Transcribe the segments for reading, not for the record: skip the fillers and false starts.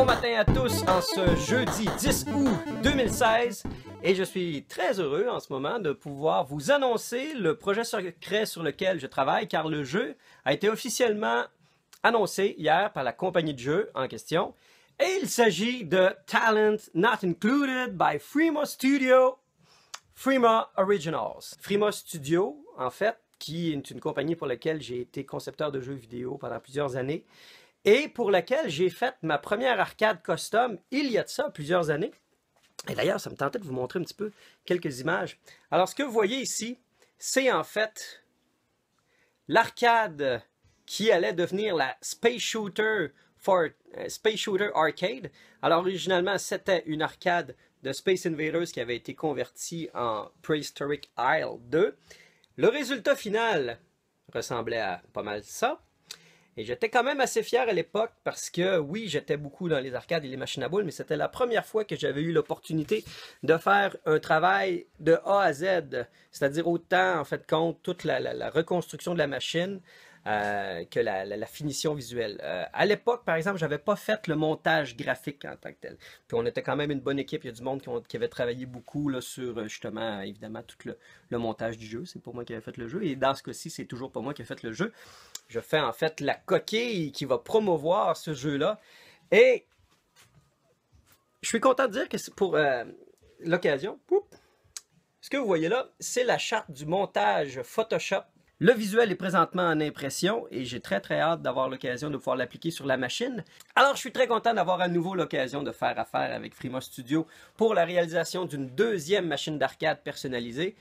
Bon matin à tous en ce jeudi 10 août 2016 et je suis très heureux en ce moment de pouvoir vous annoncer le projet secret sur lequel je travaille car le jeu a été officiellement annoncé hier par la compagnie de jeu en question et il s'agit de Talent Not Included by Frima Studio, Frima Originals. Frima Studio, en fait, qui est une compagnie pour laquelle j'ai été concepteur de jeux vidéo pendant plusieurs années et pour laquelle j'ai fait ma première arcade custom il y a de ça plusieurs années. Et d'ailleurs, ça me tentait de vous montrer un petit peu quelques images. Alors, ce que vous voyez ici, c'est en fait l'arcade qui allait devenir la Space Shooter Arcade. Alors, originalement, c'était une arcade de Space Invaders qui avait été convertie en Prehistoric Isle 2. Le résultat final ressemblait à pas mal ça. Et j'étais quand même assez fier à l'époque parce que oui, j'étais beaucoup dans les arcades et les machines à boules, mais c'était la première fois que j'avais eu l'opportunité de faire un travail de A à Z, c'est-à-dire autant en fait compte toute la reconstruction de la machine que la finition visuelle. À l'époque, par exemple, j'avais pas fait le montage graphique en tant que tel. Puis on était quand même une bonne équipe, il y a du monde qui avait travaillé beaucoup là, sur justement, évidemment, tout le montage du jeu. C'est pour moi qui avait fait le jeu. Et dans ce cas-ci, c'est toujours pas moi qui ai fait le jeu. Je fais en fait la coquille qui va promouvoir ce jeu-là. Et je suis content de dire que c'est pour l'occasion. Ce que vous voyez là, c'est la charte du montage Photoshop. Le visuel est présentement en impression et j'ai très hâte d'avoir l'occasion de pouvoir l'appliquer sur la machine. Alors je suis très content d'avoir à nouveau l'occasion de faire affaire avec Frima Studio pour la réalisation d'une deuxième machine d'arcade personnalisée.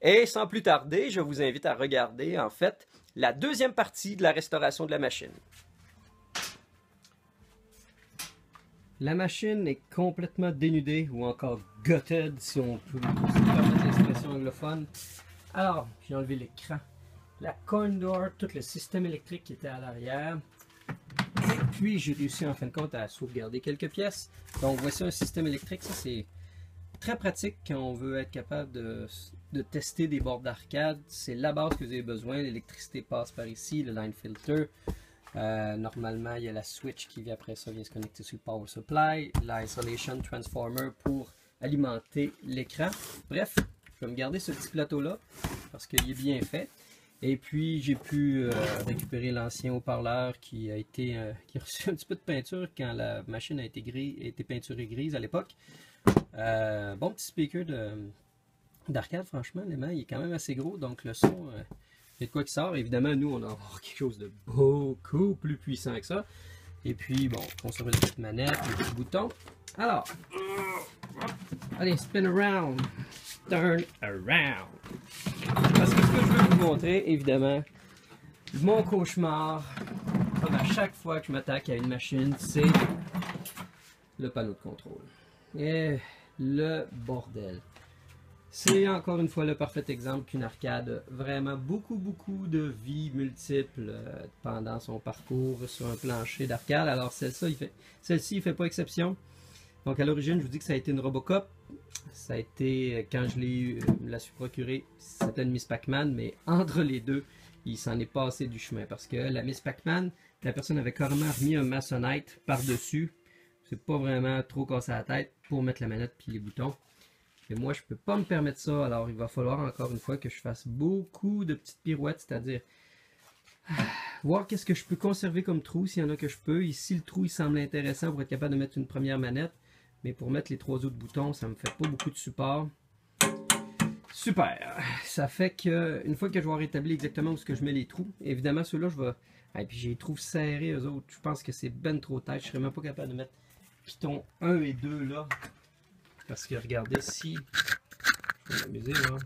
Et sans plus tarder, je vous invite à regarder en fait la deuxième partie de la restauration de la machine. La machine est complètement dénudée ou encore gutted si on peut permettre l'expression anglophone. Alors, j'ai enlevé l'écran, la coin door, tout le système électrique qui était à l'arrière. Et puis j'ai réussi en fin de compte à sauvegarder quelques pièces. Donc voici un système électrique, ça c'est très pratique quand on veut être capable de tester des bords d'arcade. C'est la base que vous avez besoin. L'électricité passe par ici, le line filter. Normalement, il y a la switch qui vient après ça, vient se connecter sur le power supply. L'isolation transformer pour alimenter l'écran. Bref, je vais me garder ce petit plateau-là parce qu'il est bien fait. Et puis, j'ai pu récupérer l'ancien haut-parleur qui a reçu un petit peu de peinture quand la machine a été peinturée grise à l'époque. Bon petit speaker d'arcade, franchement, l'aimant, il est quand même assez gros, donc le son, il y a de quoi qui sort. Évidemment, nous, on a quelque chose de beaucoup plus puissant que ça. Et puis, bon, conserver la petite manette, les petits boutons. Alors, allez, spin around, turn around. Parce que ce que je veux vous montrer, évidemment, mon cauchemar, comme à chaque fois que je m'attaque à une machine, c'est le panneau de contrôle. Et le bordel. C'est encore une fois le parfait exemple qu'une arcade a vraiment beaucoup de vies multiples pendant son parcours sur un plancher d'arcade. Alors celle-ci ne fait pas exception. Donc à l'origine, je vous dis que ça a été une Robocop. Ça a été, quand je la suis procurée, c'était une Miss Pac-Man, mais entre les deux, il s'en est passé du chemin. Parce que la Miss Pac-Man, la personne avait carrément remis un Masonite par-dessus. C'est pas vraiment trop cassé la tête pour mettre la manette puis les boutons. Et moi, je peux pas me permettre ça. Alors, il va falloir encore une fois que je fasse beaucoup de petites pirouettes, c'est-à-dire voir qu'est-ce que je peux conserver comme trou, s'il y en a que je peux. Ici, le trou, il semble intéressant pour être capable de mettre une première manette. Mais pour mettre les trois autres boutons, ça me fait pas beaucoup de support. Super! Ça fait que une fois que je vais avoir établi exactement où est-ce que je mets les trous, évidemment, ceux-là, je vais... Et puis, j'ai les trous serrés, eux autres. Je pense que c'est ben trop tête. Je serais même pas capable de mettre piton 1 et 2 là. Parce que regardez si... Je vais m'amuser là.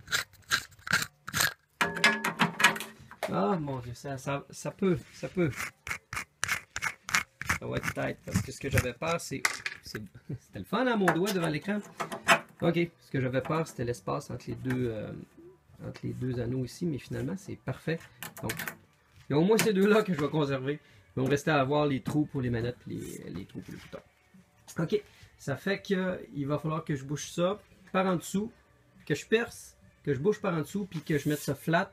Ah mon Dieu, ça peut. Ça va être tête. Parce que ce que j'avais peur, c'était le fun à mon doigt devant l'écran. Ok, ce que j'avais peur, c'était l'espace entre les deux anneaux ici. Mais finalement, c'est parfait. Donc, il y a au moins ces deux-là que je vais conserver. Il va me rester à avoir les trous pour les manettes et les trous pour les boutons. Ok, ça fait qu'il va falloir que je bouche ça par en dessous, que je perce, que je bouche par en dessous, puis que je mette ça flat.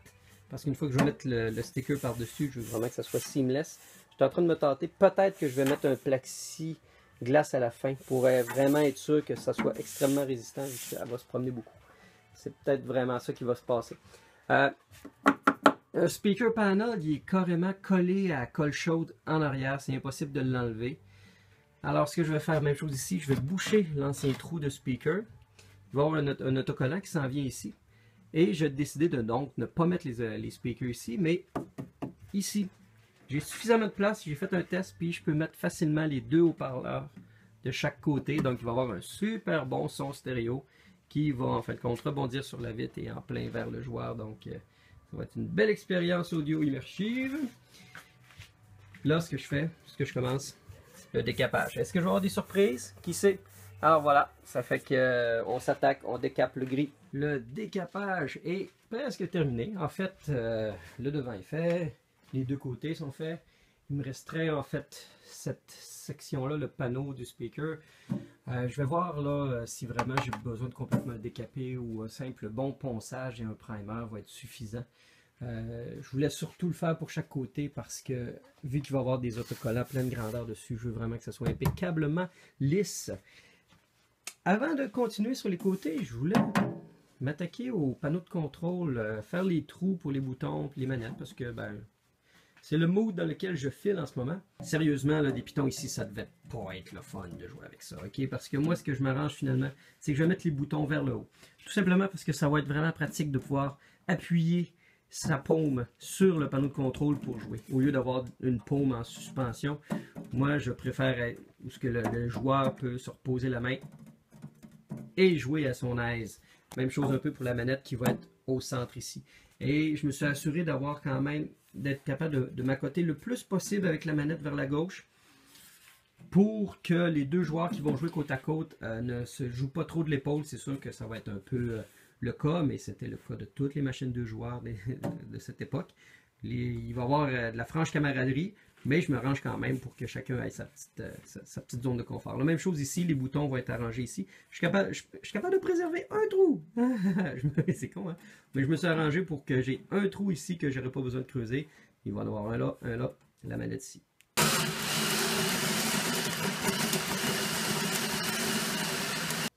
Parce qu'une fois que je vais mettre le sticker par-dessus, je veux vraiment que ça soit seamless. Je suis en train de me tenter. Peut-être que je vais mettre un plexi glace à la fin pour vraiment être sûr que ça soit extrêmement résistant et qu'elle va se promener beaucoup. C'est peut-être vraiment ça qui va se passer. Un speaker panel, il est carrément collé à la colle chaude en arrière. C'est impossible de l'enlever. Alors, ce que je vais faire, même chose ici, je vais boucher l'ancien trou de speaker. Il va y avoir un autocollant qui s'en vient ici. Et j'ai décidé de donc ne pas mettre les speakers ici, mais ici. J'ai suffisamment de place, j'ai fait un test, puis je peux mettre facilement les deux haut-parleurs de chaque côté. Donc, il va y avoir un super bon son stéréo qui va en fait de compte rebondir sur la vitre et en plein vers le joueur. Donc, ça va être une belle expérience audio immersive. Là, ce que je commence, le décapage. Est-ce que je vais avoir des surprises? Qui sait? Alors voilà, ça fait qu'on s'attaque, on décape le gris. Le décapage est presque terminé. En fait, le devant est fait, les deux côtés sont faits. Il me resterait en fait cette section-là, le panneau du speaker. Je vais voir là si vraiment j'ai besoin de complètement le décaper ou un simple bon ponçage et un primer va être suffisant. Je voulais surtout le faire pour chaque côté parce que vu qu'il va y avoir des autocollants pleine grandeur dessus, je veux vraiment que ça soit impeccablement lisse. Avant de continuer sur les côtés, je voulais m'attaquer au panneau de contrôle, faire les trous pour les boutons et les manettes parce que ben, c'est le mood dans lequel je file en ce moment. Sérieusement, là, des pitons ici, ça devait pas être le fun de jouer avec ça, ok? Parce que moi, ce que je m'arrange finalement, c'est que je vais mettre les boutons vers le haut. Tout simplement parce que ça va être vraiment pratique de pouvoir appuyer sa paume sur le panneau de contrôle pour jouer. Au lieu d'avoir une paume en suspension, moi, je préfère être où ce que le joueur peut se reposer la main et jouer à son aise. Même chose un peu pour la manette qui va être au centre ici. Et je me suis assuré d'avoir quand même, d'être capable de m'accoter le plus possible avec la manette vers la gauche pour que les deux joueurs qui vont jouer côte à côte ne se jouent pas trop de l'épaule. C'est sûr que ça va être un peu le cas, mais c'était le cas de toutes les machines de joueurs de cette époque. Il va y avoir de la franche camaraderie, mais je me range quand même pour que chacun ait sa petite zone de confort. La même chose ici, les boutons vont être arrangés ici. Je suis capable de préserver un trou. C'est con, hein? Mais je me suis arrangé pour que j'ai un trou ici que je n'aurai pas besoin de creuser. Il va y en avoir un là, la manette ici.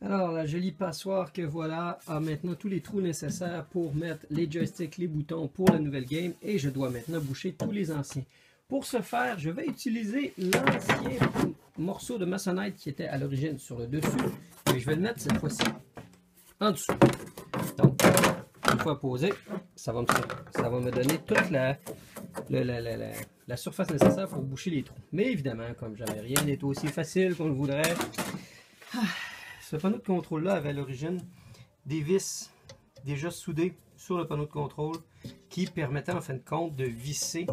Alors, la jolie passoire que voilà a maintenant tous les trous nécessaires pour mettre les joysticks, les boutons pour la nouvelle game. Et je dois maintenant boucher tous les anciens. Pour ce faire, je vais utiliser l'ancien morceau de maçonnette qui était à l'origine sur le dessus. Et je vais le mettre cette fois-ci en dessous. Donc, une fois posé, ça va me donner toute la surface nécessaire pour boucher les trous. Mais évidemment, comme jamais rien n'est aussi facile qu'on le voudrait, ce panneau de contrôle-là avait à l'origine des vis déjà soudées sur le panneau de contrôle qui permettaient en fin de compte de visser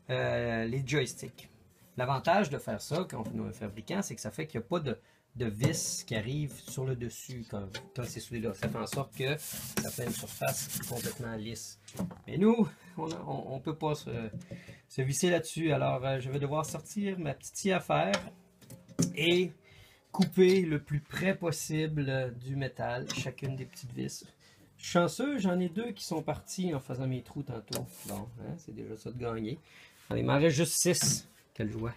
les joysticks. L'avantage de faire ça quand on est un fabricant, c'est que ça fait qu'il n'y a pas de vis qui arrive sur le dessus quand c'est soudé là. Ça fait en sorte que ça fait une surface complètement lisse. Mais nous, on ne peut pas se visser là-dessus. Alors, je vais devoir sortir ma petite scie à fer et couper le plus près possible du métal, chacune des petites vis. Chanceux, j'en ai deux qui sont partis en faisant mes trous tantôt. Bon, hein, c'est déjà ça de gagner. Alors, il m'en reste juste 6. Quelle joie.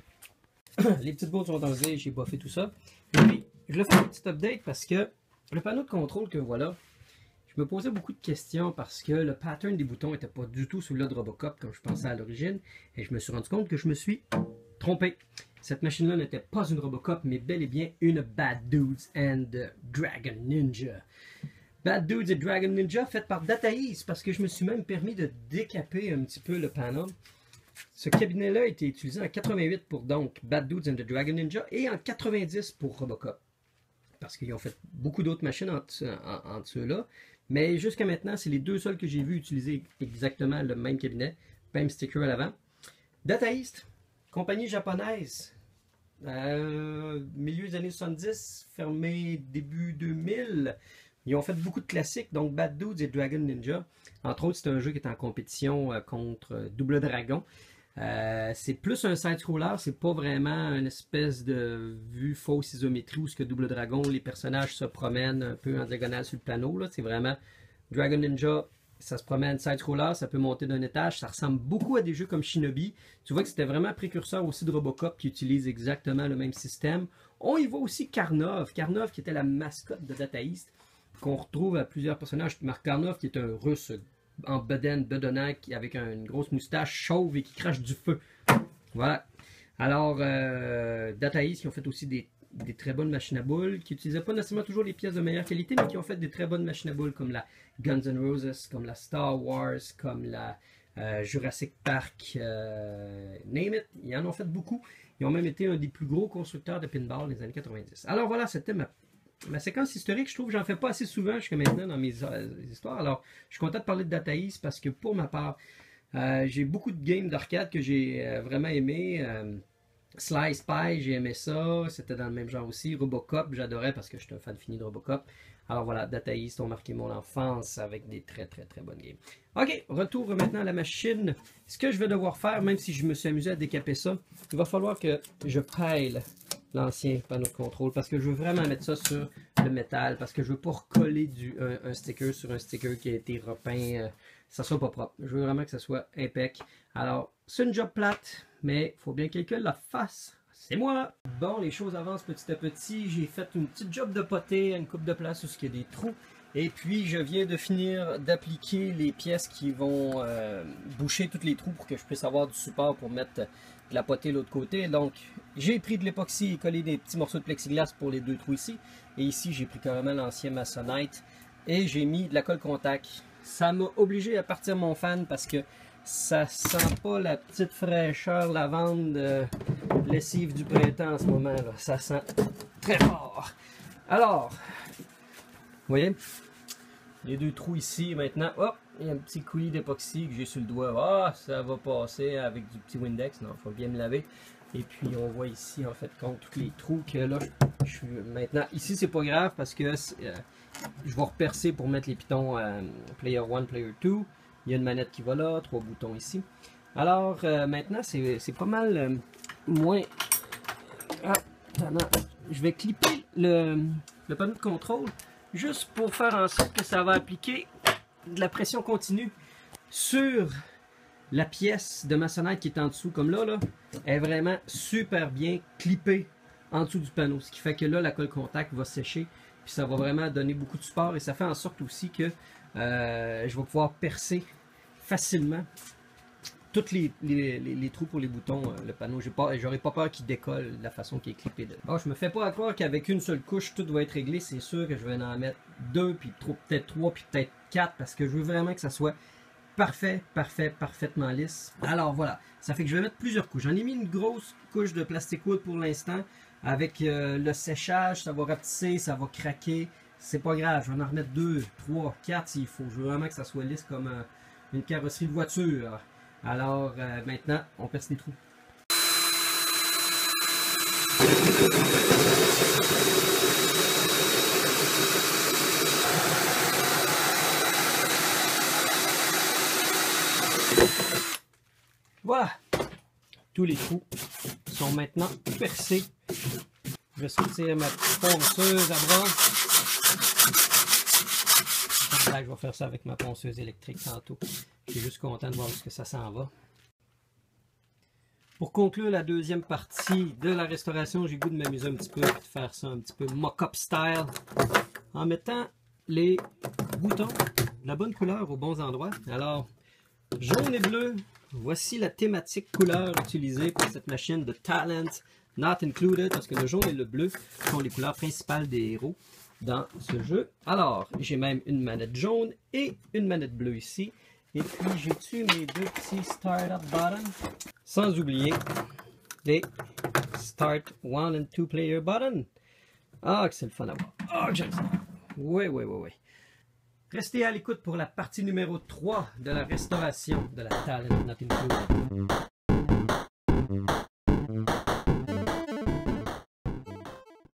Les petites bottes sont enlevées, j'ai buffé tout ça. Et puis, je le fais un petit update parce que le panneau de contrôle que voilà, je me posais beaucoup de questions parce que le pattern des boutons n'était pas du tout celui-là de Robocop comme je pensais à l'origine. Et je me suis rendu compte que je me suis trompé. Cette machine-là n'était pas une Robocop, mais bel et bien une Bad Dudes and Dragon Ninja. Bad Dudes et Dragon Ninja faite par Data East parce que je me suis même permis de décaper un petit peu le panneau. Ce cabinet-là a été utilisé en 88 pour donc Bad Dudes and the Dragon Ninja et en 90 pour Robocop. Parce qu'ils ont fait beaucoup d'autres machines entre ceux-là. Mais jusqu'à maintenant, c'est les deux seuls que j'ai vu utiliser exactement le même cabinet. Même sticker à l'avant. Data East, compagnie japonaise. Milieu des années 70, fermé début 2000. Ils ont fait beaucoup de classiques, donc Bad Dudes et Dragon Ninja. Entre autres, c'est un jeu qui est en compétition contre Double Dragon. C'est plus un side-scroller, c'est pas vraiment une espèce de vue fausse isométrie où ce que Double Dragon, les personnages se promènent un peu en diagonale sur le panneau. C'est vraiment Dragon Ninja ça se promène side-scroller, ça peut monter d'un étage, ça ressemble beaucoup à des jeux comme Shinobi. Tu vois que c'était vraiment précurseur aussi de Robocop qui utilise exactement le même système. On y voit aussi Karnov, Karnov qui était la mascotte de Data East, qu'on retrouve à plusieurs personnages. Mark Karnov qui est un russe en bedaine, bedonnant, avec une grosse moustache chauve et qui crache du feu. Voilà. Alors, Data East qui ont fait aussi des très bonnes machines à boules, qui n'utilisaient pas nécessairement toujours les pièces de meilleure qualité, mais qui ont fait des très bonnes machines à boules comme la Guns N' Roses, comme la Star Wars, comme la Jurassic Park, name it. Ils en ont fait beaucoup. Ils ont même été un des plus gros constructeurs de pinball des années 90. Alors voilà, c'était ma séquence historique. Je trouve que j'en fais pas assez souvent jusqu'à maintenant dans mes histoires. Alors, je suis content de parler de Data East parce que pour ma part, j'ai beaucoup de games d'arcade que j'ai vraiment aimé. Sly Spy, j'ai aimé ça, c'était dans le même genre aussi. Robocop, j'adorais parce que je suis un fan fini de Robocop. Alors voilà, Data East ont marqué mon enfance avec des très bonnes games. Ok, retour maintenant à la machine. Ce que je vais devoir faire, même si je me suis amusé à décaper ça, il va falloir que je pèle l'ancien panneau de contrôle parce que je veux vraiment mettre ça sur le métal, parce que je veux pas recoller un sticker sur un sticker qui a été repeint, ça soit pas propre. Je veux vraiment que ça soit impec. Alors, c'est une job plate, mais il faut bien que quelqu'un la fasse. C'est moi! Bon, les choses avancent petit à petit. J'ai fait une petite job de poté à une coupe de place où il y a des trous. Et puis, je viens de finir d'appliquer les pièces qui vont boucher tous les trous pour que je puisse avoir du support pour mettre de la potée de l'autre côté. Donc, j'ai pris de l'époxy et collé des petits morceaux de plexiglas pour les deux trous ici. Et ici, j'ai pris carrément l'ancien Masonite et j'ai mis de la colle contact. Ça m'a obligé à partir mon fan parce que ça sent pas la petite fraîcheur lavande de lessive du printemps en ce moment là. Ça sent très fort. Alors, vous voyez, les deux trous ici maintenant. Hop, il y a un petit coulis d'époxy que j'ai sur le doigt. Ah, ça va passer avec du petit Windex. Non, il faut bien me laver. Et puis on voit ici en fait contre tous les trous que là, je suis maintenant. Ici c'est pas grave parce que je vais repercer pour mettre les pitons Player 1, Player 2. Il y a une manette qui va là, 3 boutons ici. Alors maintenant c'est pas mal moins... Ah, je vais clipper le panneau de contrôle juste pour faire en sorte que ça va appliquer de la pression continue sur la pièce de Masonite qui est en dessous. Comme là, est vraiment super bien clippée en dessous du panneau. Ce qui fait que là, la colle contact va sécher. Puis ça va vraiment donner beaucoup de support. Et ça fait en sorte aussi que je vais pouvoir percer facilement tous les trous pour les boutons, le panneau. J'aurais pas peur qu'il décolle de la façon qu'il est clippé. Bon, je me fais pas à croire qu'avec une seule couche, tout va être réglé. C'est sûr que je vais en mettre 2, puis peut-être 3, puis peut-être 4, parce que je veux vraiment que ça soit parfaitement lisse. Alors voilà, ça fait que je vais mettre plusieurs couches. J'en ai mis une grosse couche de plastic wood pour l'instant. Avec le séchage, ça va rapetisser, ça va craquer. C'est pas grave, je vais en remettre 2, 3, 4 s'il faut. Je veux vraiment que ça soit lisse comme une carrosserie de voiture. Alors maintenant, on perce les trous. Voilà, tous les trous sont maintenant percés. Je vais sortir ma ponceuse à bras. Je vais faire ça avec ma ponceuse électrique tantôt. Je suis juste content de voir où est-ce que ça s'en va. Pour conclure la deuxième partie de la restauration, j'ai le goût de m'amuser un petit peu, de faire ça un petit peu mock-up style, en mettant les boutons de la bonne couleur aux bons endroits. Alors, jaune et bleu, voici la thématique couleur utilisée pour cette machine de Talent Not Included, parce que le jaune et le bleu sont les couleurs principales des héros dans ce jeu. Alors, j'ai même une manette jaune et une manette bleue ici. Et puis, j'ai tué mes deux petits Start-Up Button. Sans oublier les Start 1 and 2 Player Button. Ah, que c'est le fun à voir. Ah, que j'aime ça. Oui. Restez à l'écoute pour la partie numéro 3 de la restauration de la Talent Not Included.